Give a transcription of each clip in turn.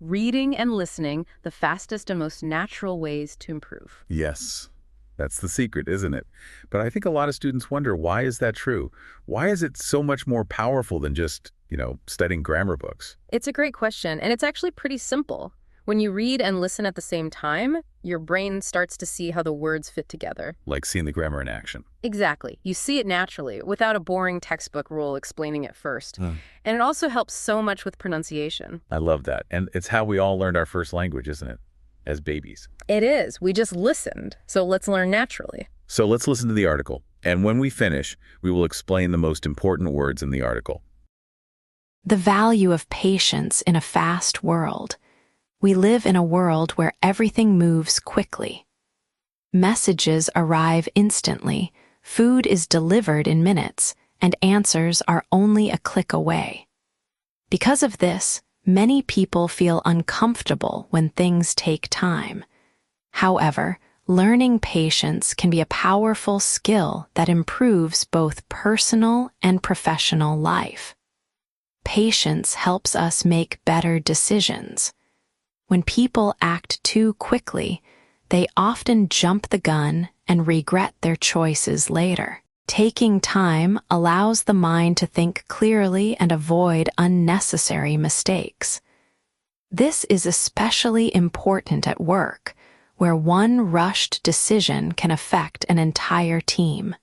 reading and listening the fastest and most natural ways to improve. Yes, that's the secret, isn't it? But I think a lot of students wonder, why is that true? Why is it so much more powerful than just, studying grammar books? It's a great question, and it's actually pretty simple. When you read and listen at the same time, your brain starts to see how the words fit together. Like seeing the grammar in action. Exactly. You see it naturally, without a boring textbook rule explaining it first. And it also helps so much with pronunciation. I love that. And it's how we all learned our first language, isn't it? As babies. It is. We just listened. So let's learn naturally. So let's listen to the article. And when we finish, we will explain the most important words in the article. The value of patience in a fast world. We live in a world where everything moves quickly. Messages arrive instantly, food is delivered in minutes, and answers are only a click away. Because of this, many people feel uncomfortable when things take time. However, learning patience can be a powerful skill that improves both personal and professional life. Patience helps us make better decisions. When people act too quickly, they often jump the gun and regret their choices later. Taking time allows the mind to think clearly and avoid unnecessary mistakes. This is especially important at work, where one rushed decision can affect an entire team.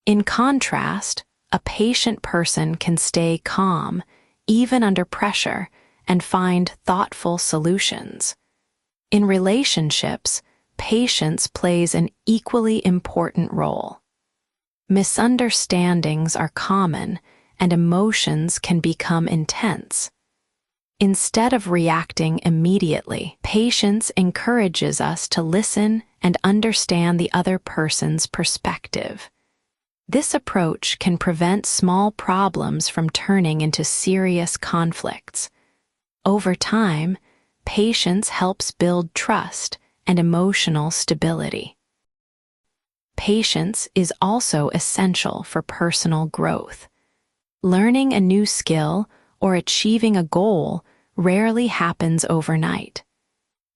In contrast, a patient person can stay calm, even under pressure, and find thoughtful solutions. In relationships, patience plays an equally important role. Misunderstandings are common, and emotions can become intense. Instead of reacting immediately, patience encourages us to listen and understand the other person's perspective. This approach can prevent small problems from turning into serious conflicts. Over time, patience helps build trust and emotional stability. Patience is also essential for personal growth. Learning a new skill or achieving a goal rarely happens overnight.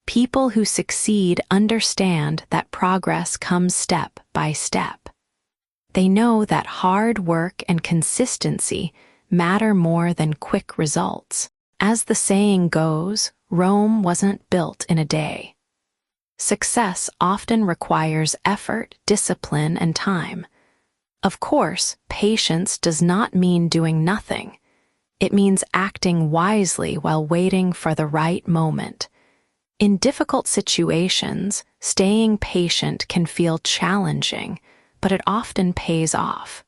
People who succeed understand that progress comes step by step. They know that hard work and consistency matter more than quick results. As the saying goes, Rome wasn't built in a day. Success often requires effort, discipline, and time. Of course, patience does not mean doing nothing. It means acting wisely while waiting for the right moment. In difficult situations, staying patient can feel challenging, but it often pays off.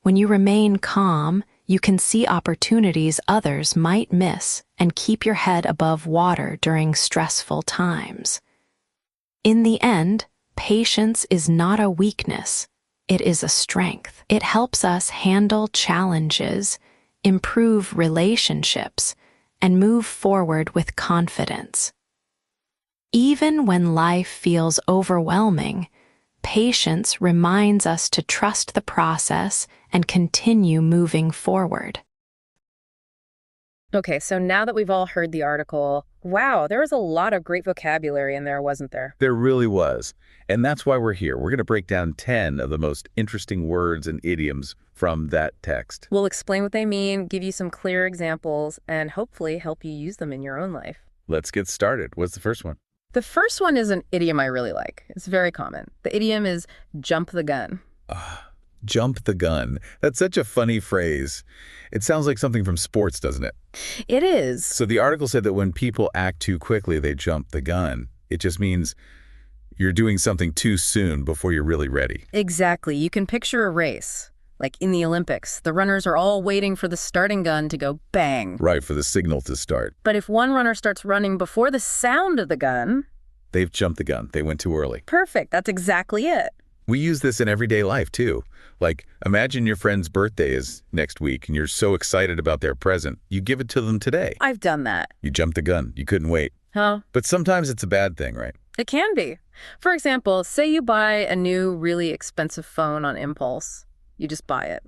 When you remain calm, you can see opportunities others might miss and keep your head above water during stressful times. In the end, patience is not a weakness, it is a strength. It helps us handle challenges, improve relationships, and move forward with confidence. Even when life feels overwhelming, patience reminds us to trust the process and continue moving forward. Okay, so now that we've all heard the article, wow, there was a lot of great vocabulary in there, wasn't there? There really was. And that's why we're here. We're going to break down 10 of the most interesting words and idioms from that text. We'll explain what they mean, give you some clear examples, and hopefully help you use them in your own life. Let's get started. What's the first one? The first one is an idiom I really like. It's very common. The idiom is jump the gun. Jump the gun. That's such a funny phrase. It sounds like something from sports, doesn't it? It is. So the article said that when people act too quickly, they jump the gun. It just means you're doing something too soon before you're really ready. Exactly. You can picture a race. Like in the Olympics, the runners are all waiting for the starting gun to go bang. Right, for the signal to start. But if one runner starts running before the sound of the gun... They've jumped the gun. They went too early. Perfect. That's exactly it. We use this in everyday life, too. Like, imagine your friend's birthday is next week and you're so excited about their present, you give it to them today. I've done that. You jumped the gun. You couldn't wait. Huh? But sometimes it's a bad thing, right? It can be. For example, say you buy a new, really expensive phone on impulse. You just buy it.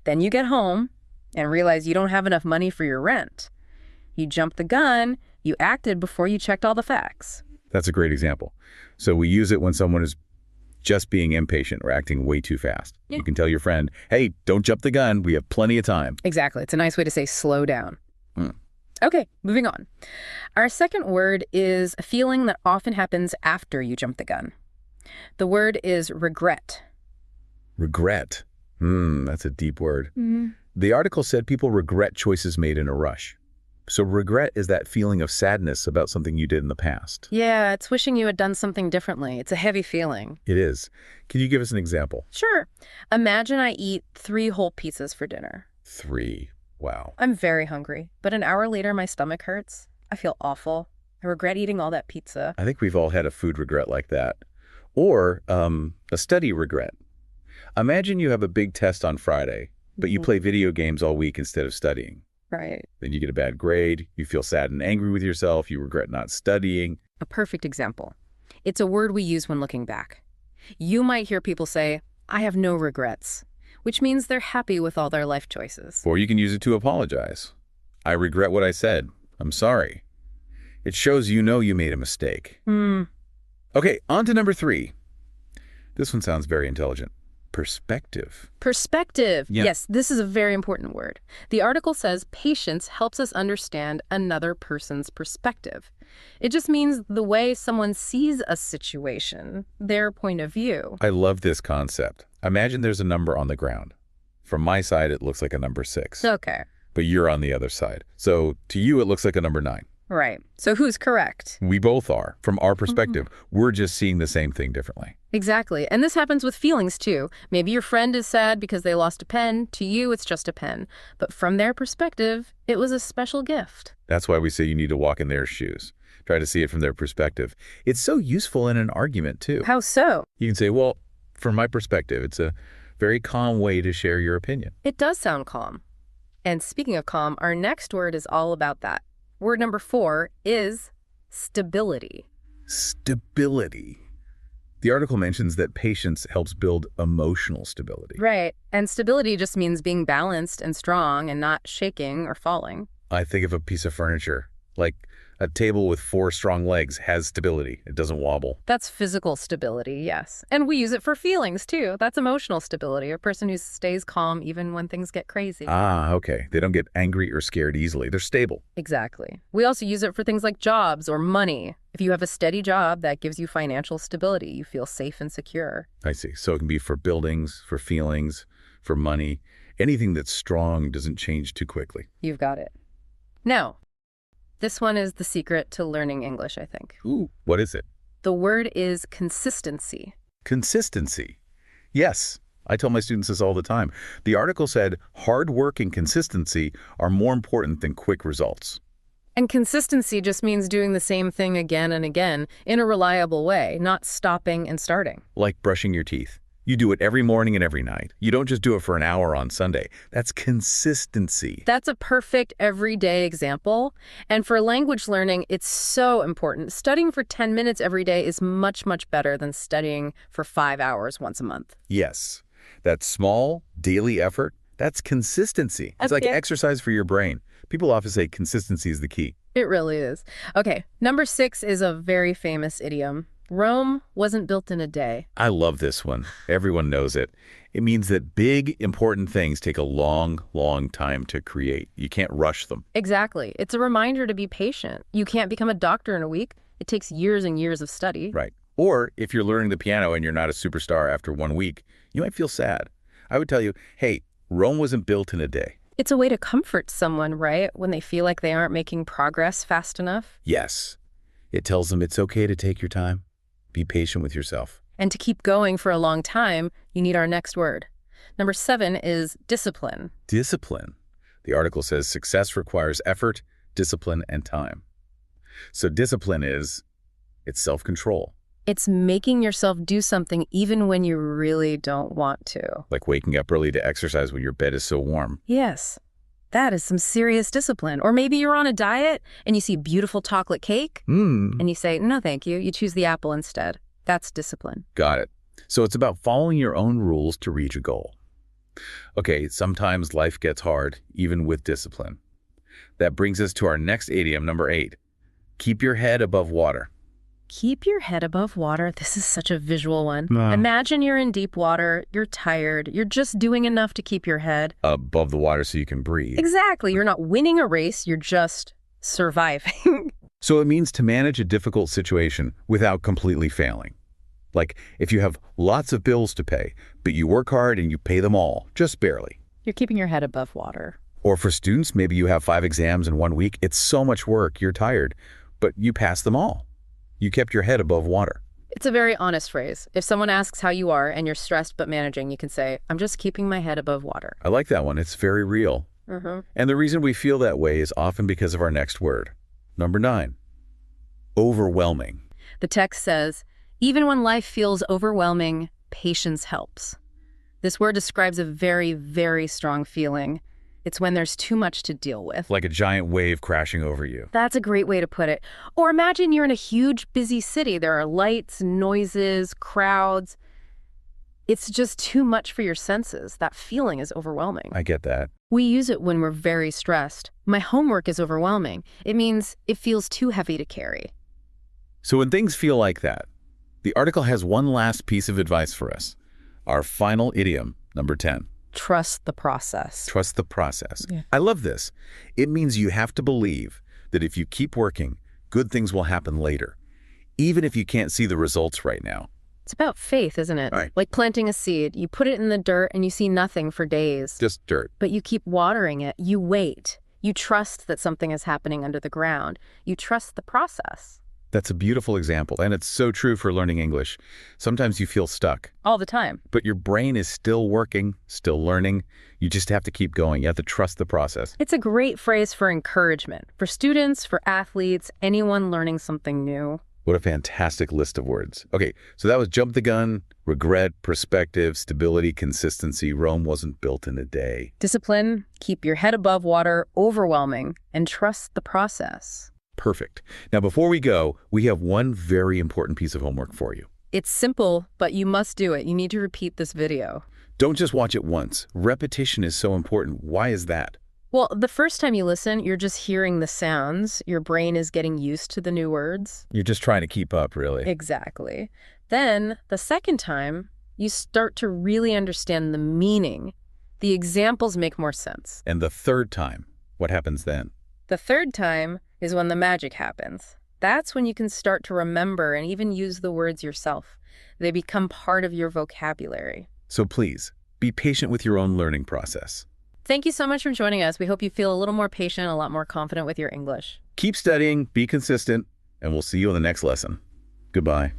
Then you get home and realize you don't have enough money for your rent. You jumped the gun. You acted before you checked all the facts. That's a great example. So we use it when someone is just being impatient or acting way too fast. Yeah. You can tell your friend, hey, don't jump the gun. We have plenty of time. Exactly. It's a nice way to say slow down. Hmm. Okay, moving on. Our second word is a feeling that often happens after you jump the gun. The word is regret. Regret. That's a deep word. The article said people regret choices made in a rush. So regret is that feeling of sadness about something you did in the past. Yeah, it's wishing you had done something differently. It's a heavy feeling. It is. Can you give us an example? Sure. Imagine I eat 3 whole pizzas for dinner. 3. Wow. I'm very hungry, but an hour later my stomach hurts. I feel awful. I regret eating all that pizza. I think we've all had a food regret like that. Or a study regret. Imagine you have a big test on Friday, but you play video games all week instead of studying. Right. Then you get a bad grade, you feel sad and angry with yourself, you regret not studying. A perfect example. It's a word we use when looking back. You might hear people say, I have no regrets, which means they're happy with all their life choices. Or you can use it to apologize. I regret what I said. I'm sorry. It shows you know you made a mistake. Okay, on to number 3. This one sounds very intelligent. Perspective. Perspective. Yeah. Yes, this is a very important word. The article says patience helps us understand another person's perspective. It just means the way someone sees a situation, their point of view. I love this concept. Imagine there's a number on the ground. From my side, it looks like a number 6. Okay. But you're on the other side. So to you, it looks like a number 9. Right. So who's correct? We both are. From our perspective, we're just seeing the same thing differently. Exactly. And this happens with feelings, too. Maybe your friend is sad because they lost a pen. To you, it's just a pen. But from their perspective, it was a special gift. That's why we say you need to walk in their shoes. Try to see it from their perspective. It's so useful in an argument, too. How so? You can say, well, from my perspective, it's a very calm way to share your opinion. It does sound calm. And speaking of calm, our next word is all about that. Word number 4 is stability. Stability. The article mentions that patience helps build emotional stability. Right. And stability just means being balanced and strong and not shaking or falling. I think of a piece of furniture, like a table with 4 strong legs has stability. It doesn't wobble. That's physical stability, yes. And we use it for feelings, too. That's emotional stability, a person who stays calm even when things get crazy. Ah, okay. They don't get angry or scared easily. They're stable. Exactly. We also use it for things like jobs or money. If you have a steady job, that gives you financial stability. You feel safe and secure. I see. So it can be for buildings, for feelings, for money. Anything that's strong doesn't change too quickly. You've got it. Now, this one is the secret to learning English, I think. Ooh, what is it? The word is consistency. Consistency. Yes, I tell my students this all the time. The article said hard work and consistency are more important than quick results. And consistency just means doing the same thing again and again in a reliable way, not stopping and starting. Like brushing your teeth. You do it every morning and every night. You don't just do it for an hour on Sunday. That's consistency. That's a perfect everyday example. And for language learning, it's so important. Studying for 10 minutes every day is much, much better than studying for 5 hours once a month. Yes. That small daily effort, that's consistency. It's like Okay. exercise for your brain. People often say consistency is the key. It really is. Okay, number 6 is a very famous idiom. Rome wasn't built in a day. I love this one. Everyone knows it. It means that big, important things take a long, long time to create. You can't rush them. Exactly. It's a reminder to be patient. You can't become a doctor in a week. It takes years and years of study. Right. Or if you're learning the piano and you're not a superstar after 1 week, you might feel sad. I would tell you, hey, Rome wasn't built in a day. It's a way to comfort someone, right? When they feel like they aren't making progress fast enough. Yes. It tells them it's okay to take your time. Be patient with yourself. And to keep going for a long time, you need our next word. Number 7 is discipline. Discipline. The article says success requires effort, discipline, and time. So discipline it's self-control. It's making yourself do something even when you really don't want to. Like waking up early to exercise when your bed is so warm. Yes, that is some serious discipline. Or maybe you're on a diet and you see beautiful chocolate cake and you say, no, thank you. You choose the apple instead. That's discipline. Got it. So it's about following your own rules to reach a goal. Okay, sometimes life gets hard, even with discipline. That brings us to our next idiom, number 8. Keep your head above water. Keep your head above water. This is such a visual one. Wow. Imagine you're in deep water, you're tired, you're just doing enough to keep your head Above the water so you can breathe. Exactly. You're not winning a race, you're just surviving. So it means to manage a difficult situation without completely failing. Like if you have lots of bills to pay, but you work hard and you pay them all, just barely. You're keeping your head above water. Or for students, maybe you have 5 exams in 1 week. It's so much work, you're tired, but you passed them all. You kept your head above water. It's a very honest phrase. If someone asks how you are and you're stressed but managing, you can say, I'm just keeping my head above water. I like that one. It's very real. And the reason we feel that way is often because of our next word. Number 9, overwhelming. The text says, even when life feels overwhelming, patience helps. This word describes a very, very strong feeling. It's when there's too much to deal with. Like a giant wave crashing over you. That's a great way to put it. Or imagine you're in a huge, busy city. There are lights, noises, crowds. It's just too much for your senses. That feeling is overwhelming. I get that. We use it when we're very stressed. My homework is overwhelming. It means it feels too heavy to carry. So when things feel like that, the article has one last piece of advice for us. Our final idiom, number 10. Trust the process. Trust the process. Yeah. I love this. It means you have to believe that if you keep working, good things will happen later, even if you can't see the results right now. It's about faith, isn't it? Right. Like planting a seed. You put it in the dirt and you see nothing for days. Just dirt. But you keep watering it. You wait. You trust that something is happening under the ground. You trust the process. That's a beautiful example, and it's so true for learning English. Sometimes you feel stuck, All the time. but your brain is still working, still learning. You just have to keep going. You have to trust the process. It's a great phrase for encouragement. For students, for athletes, anyone learning something new. What a fantastic list of words. Okay, so that was jump the gun, regret, perspective, stability, consistency. Rome wasn't built in a day. Discipline, keep your head above water, overwhelming, and trust the process. Perfect. Now, before we go, we have one very important piece of homework for you. It's simple, but you must do it. You need to repeat this video. Don't just watch it once. Repetition is so important. Why is that? Well, the first time you listen, you're just hearing the sounds. Your brain is getting used to the new words. You're just trying to keep up, really. Exactly. Then, the second time, you start to really understand the meaning. The examples make more sense. And the third time, what happens then? The third time is when the magic happens. That's when you can start to remember and even use the words yourself. They become part of your vocabulary. So please, be patient with your own learning process. Thank you so much for joining us. We hope you feel a little more patient, a lot more confident with your English. Keep studying, be consistent, and we'll see you in the next lesson. Goodbye.